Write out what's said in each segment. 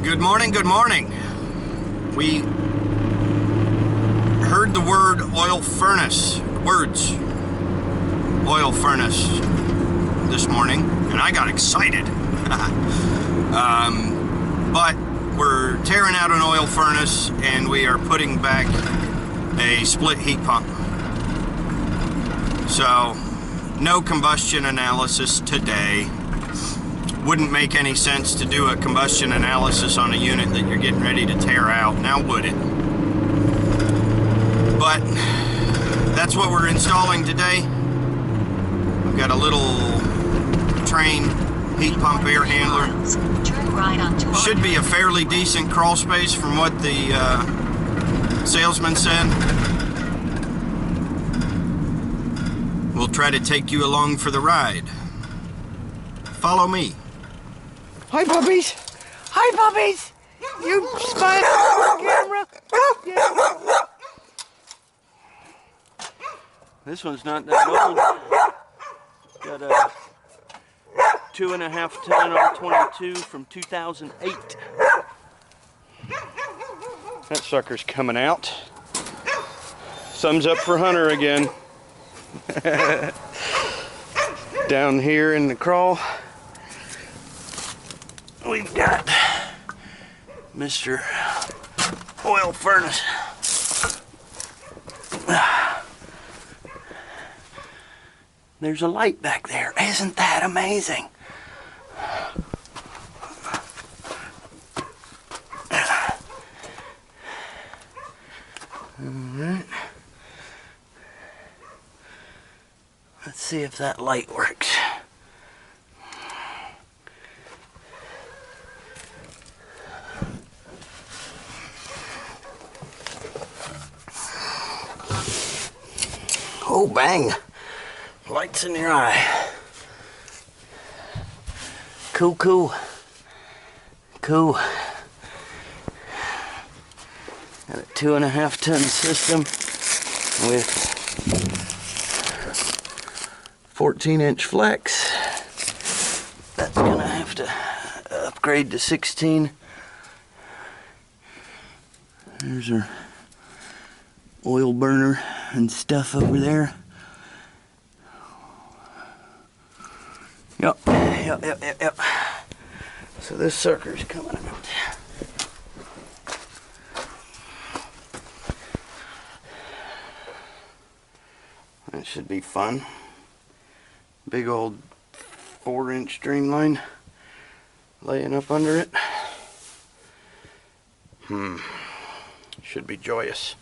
Good morning, good morning. We heard the word oil furnace, oil furnace this morning, and I got excited. But we're tearing out an oil furnace and we are putting back a split heat pump. So, no combustion analysis today. Wouldn't make any sense to do a combustion analysis on a unit that you're getting ready to tear out, now would it? But that's what we're installing today. We've got a little Train heat pump air handler. Turn right on 200. Should be a fairly decent crawl space from what the salesman said. We'll try to take you along for the ride. Follow me. Hi, puppies. Hi, puppies. You spying on the camera? Yeah. This one's not that old. Got a 2.5 ton R22 from 2008. That sucker's coming out. Thumbs up for Hunter again. Down here in the crawl, we've got Mr. Oil Furnace. There's a light back there. Isn't that amazing? Alright. Let's see if that light works. Oh, bang. Lights in your eye. Cool, cool. Cool. Got a 2.5 ton system with 14-inch flex. That's gonna have to upgrade to 16. There's our oil burner and stuff over there. Yep. So this sucker's coming out. That should be fun. Big old 4-inch streamline laying up under it. Should be joyous.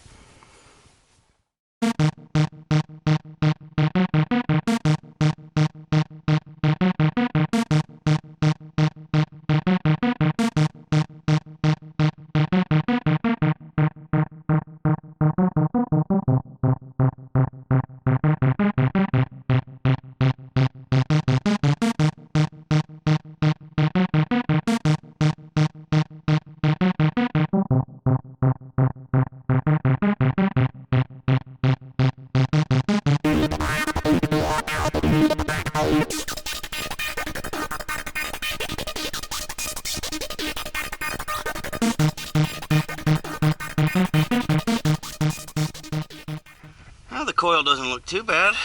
Well, the coil doesn't look too bad.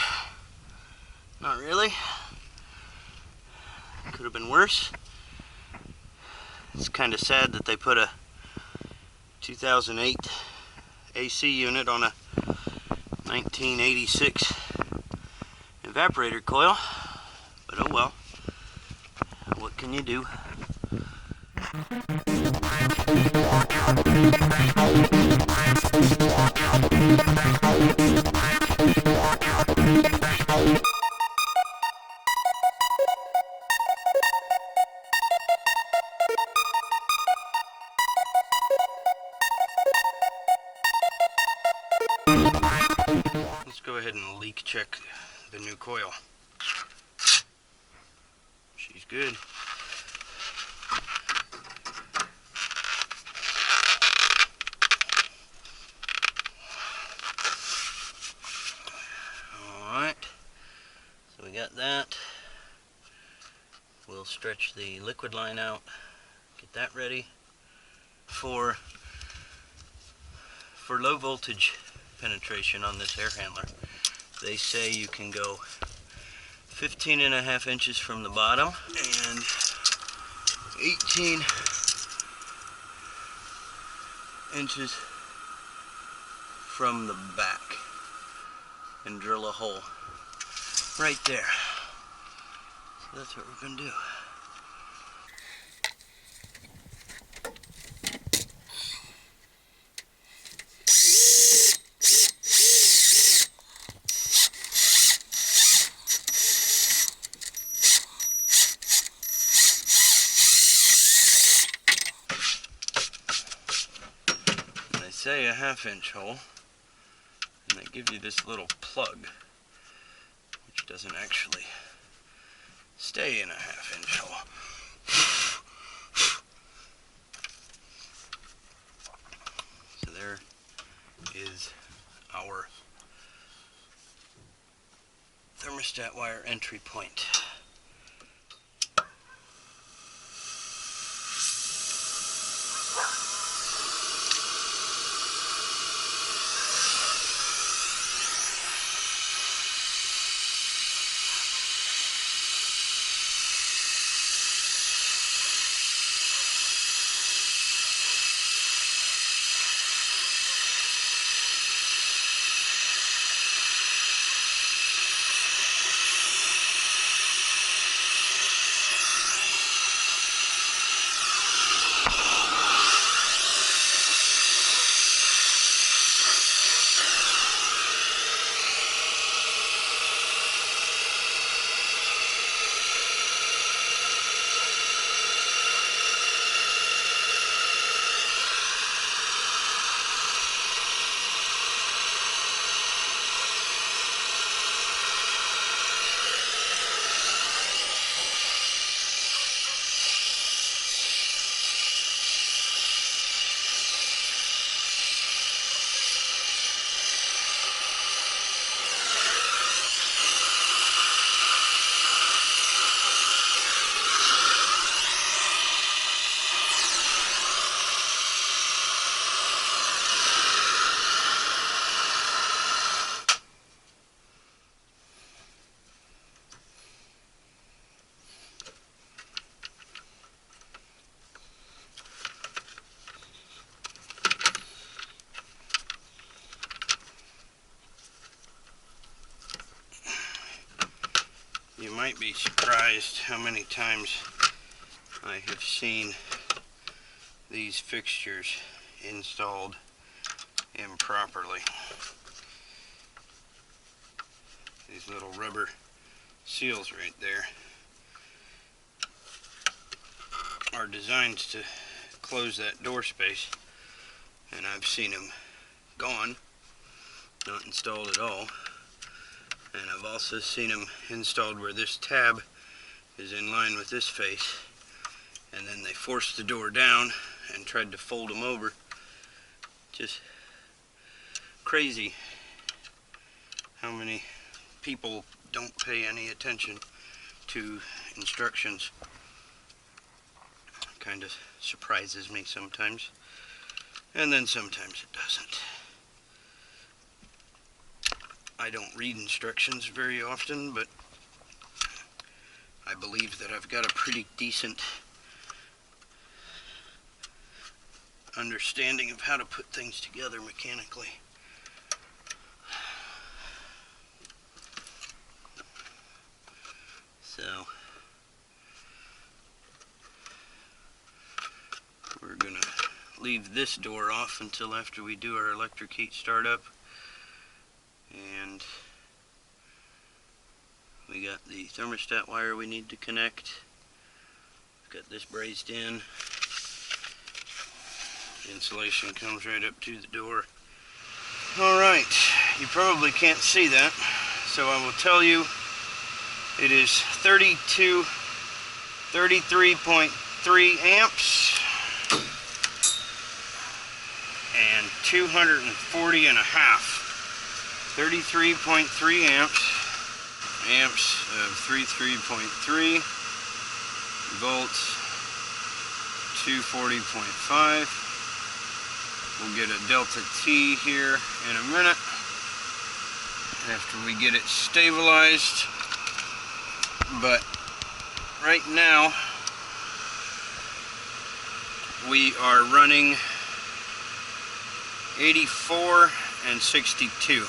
Not really. Could have been worse. It's kind of sad that they put a 2008 AC unit on a 1986 evaporator coil, but oh well. What can you do? Let's go ahead and leak check the new coil. She's good. Alright, so we got that. We'll stretch the liquid line out, get that ready. for low voltage penetration on this air handler. They say you can go 15.5 inches from the bottom and 18 inches from the back and drill a hole right there. So that's what we're going to do. Say a 1/2 inch hole, and they give you this little plug which doesn't actually stay in a 1/2 inch hole. So there is our thermostat wire entry point. You might be surprised how many times I have seen these fixtures installed improperly. These little rubber seals right there are designed to close that door space, and I've seen them gone, not installed at all. And I've also seen them installed where this tab is in line with this face, and then they forced the door down and tried to fold them over. Just crazy how many people don't pay any attention to instructions. Kind of surprises me sometimes, and then sometimes it doesn't. I don't read instructions very often, but I believe that I've got a pretty decent understanding of how to put things together mechanically. So we're gonna leave this door off until after we do our electric heat startup. And we got the thermostat wire we need to connect. We've got this braced in. Insulation comes right up to the door. Alright, you probably can't see that, so I will tell you it is 33.3 amps and 240.5. 33.3 amps of 33.3 volts, 240.5. We'll get a Delta T here in a minute after we get it stabilized. But right now we are running 84 and 62.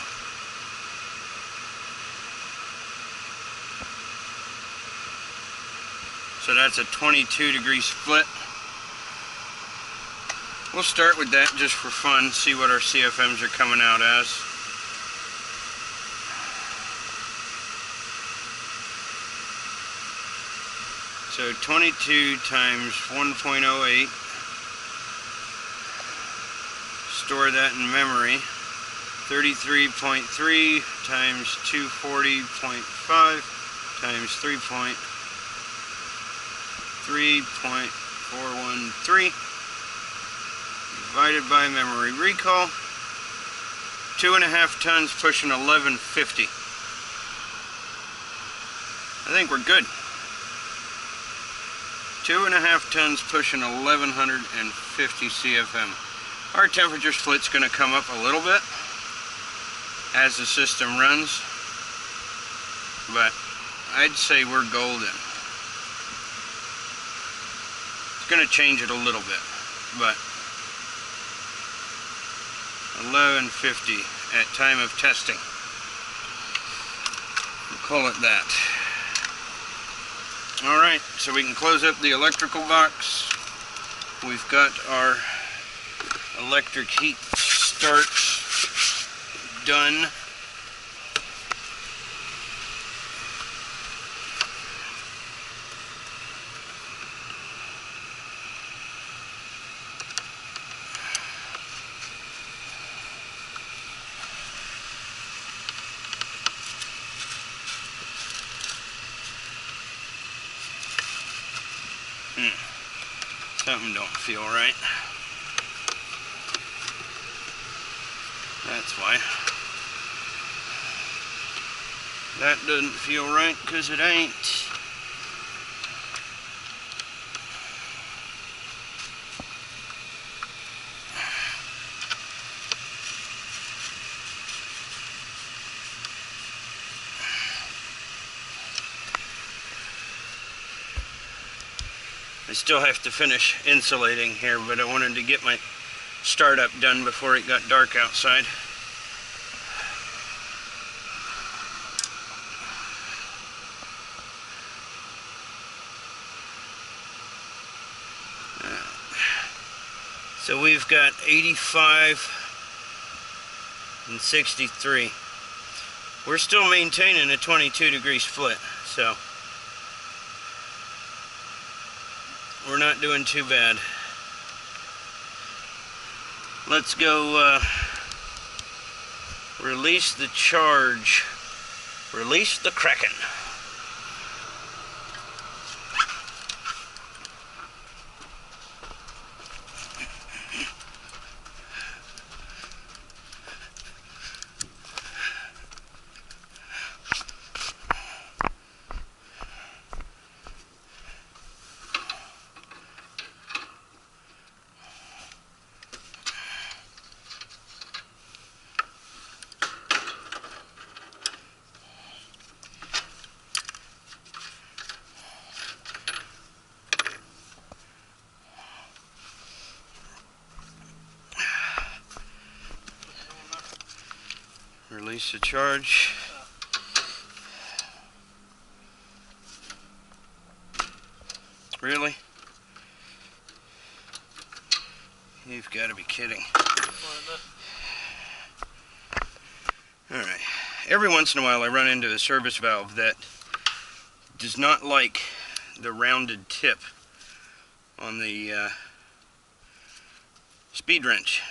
So that's a 22-degree split. We'll start with that just for fun, see what our CFMs are coming out as. So 22 times 1.08. Store that in memory. 33.3 times 240.5 times 3.413 divided by memory recall. 2.5 tons pushing 1150. I think we're good. 2.5 tons pushing 1150 CFM. Our temperature split's going to come up a little bit as the system runs, but I'd say we're golden. It's going to change it a little bit, but 1150 at time of testing. We'll call it that. Alright, so we can close up the electrical box. We've got our electric heat starts done. Something don't feel right. That's why. That doesn't feel right because it ain't. I still have to finish insulating here, but I wanted to get my startup done before it got dark outside. So we've got 85 and 63. We're still maintaining a 22-degree split, so we're not doing too bad. Let's go release the charge. Release the Kraken. Release the charge. Really? You've got to be kidding. Alright. Every once in a while I run into a service valve that does not like the rounded tip on the speed wrench.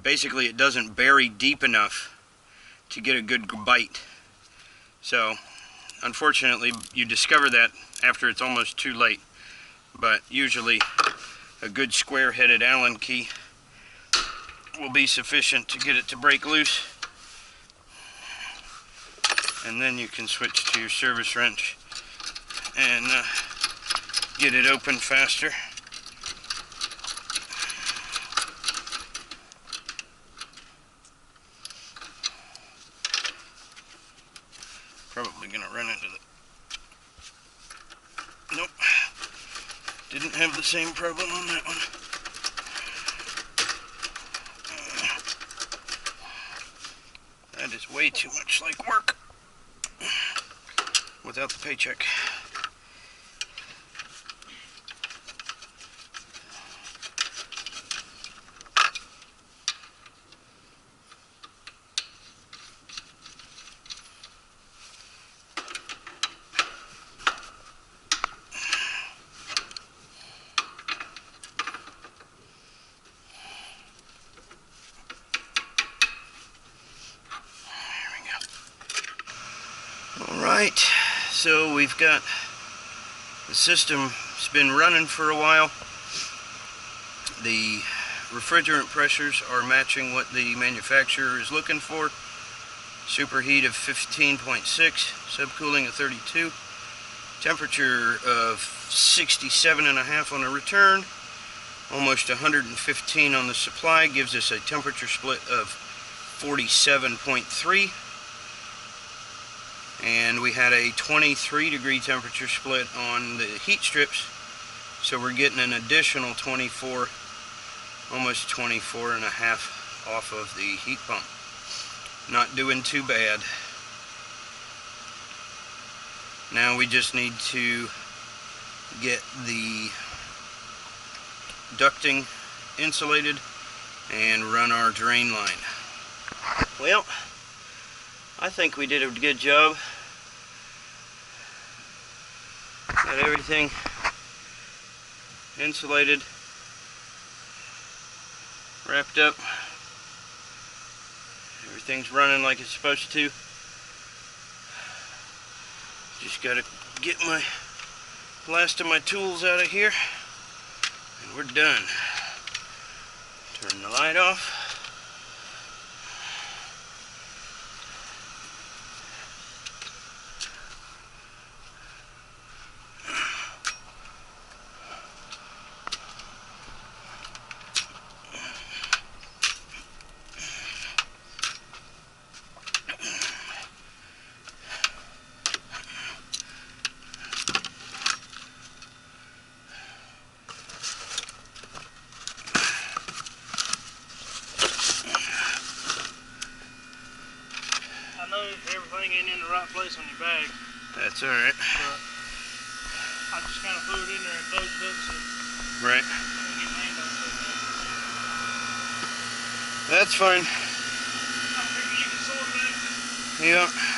Basically, it doesn't bury deep enough to get a good bite. So, unfortunately, you discover that after it's almost too late. But usually, a good square-headed Allen key will be sufficient to get it to break loose. And then you can switch to your service wrench and get it open faster. Probably gonna run into the... Nope. Didn't have the same problem on that one. That is way too much like work without the paycheck. Alright, so we've got the system. It's been running for a while. The refrigerant pressures are matching what the manufacturer is looking for. Superheat of 15.6, subcooling of 32, temperature of 67.5 on the return, almost 115 on the supply, gives us a temperature split of 47.3. And we had a 23-degree temperature split on the heat strips, so we're getting an additional 24, almost 24.5 off of the heat pump. Not doing too bad. Now we just need to get the ducting insulated and run our drain line. Well, I think we did a good job. Got everything insulated, wrapped up. Everything's running like it's supposed to. Just gotta get my last of my tools out of here and we're done. Turn the light off. Everything ain't in the right place on your bag. That's alright. But I just kind of threw it in there and closed it up so right. I get my hand on it. That's fine. I figure you can sort it out. Yeah.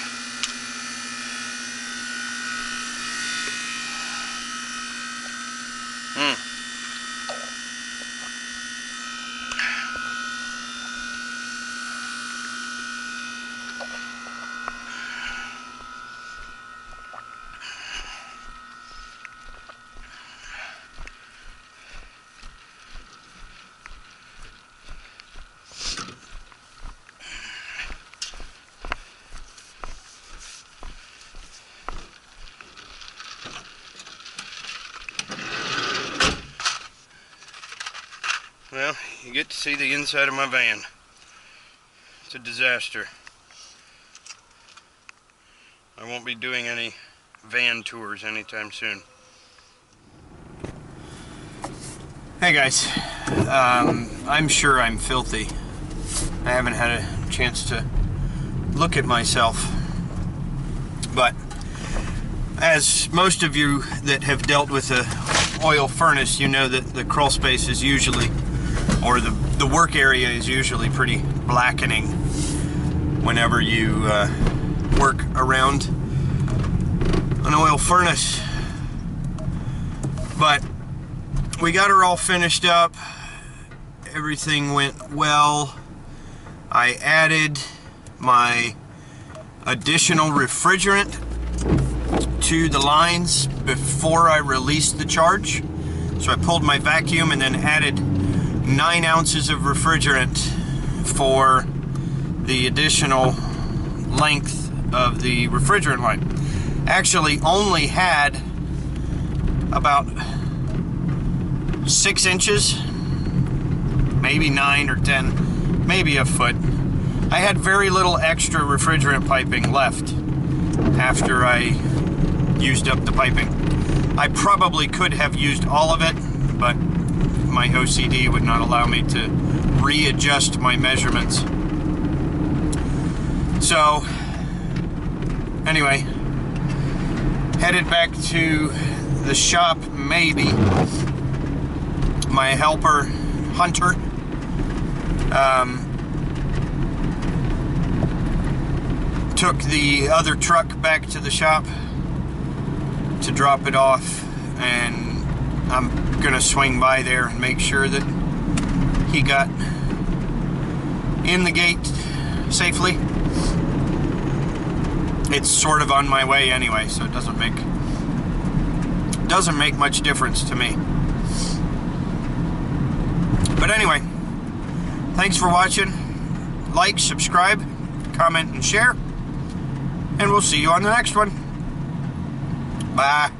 Well, you get to see the inside of my van. It's a disaster. I won't be doing any van tours anytime soon. Hey guys, I'm sure I'm filthy. I haven't had a chance to look at myself, but as most of you that have dealt with a oil furnace, you know that the crawl space is usually, or the work area is usually pretty blackening whenever you work around an oil furnace. But we got her all finished up. Everything went well. I added my additional refrigerant to the lines before I released the charge. So I pulled my vacuum and then added 9 ounces of refrigerant for the additional length of the refrigerant line. Actually only had about 6 inches, maybe 9 or 10, maybe a foot. I had very little extra refrigerant piping left, after I used up the piping. I probably could have used all of it, but my OCD would not allow me to readjust my measurements. So, anyway, headed back to the shop, maybe. My helper, Hunter, took the other truck back to the shop to drop it off, and I'm gonna swing by there and make sure that he got in the gate safely. It's sort of on my way anyway, so it doesn't make much difference to me. But anyway, thanks for watching. Like, subscribe, comment, and share. And we'll see you on the next one. Bye.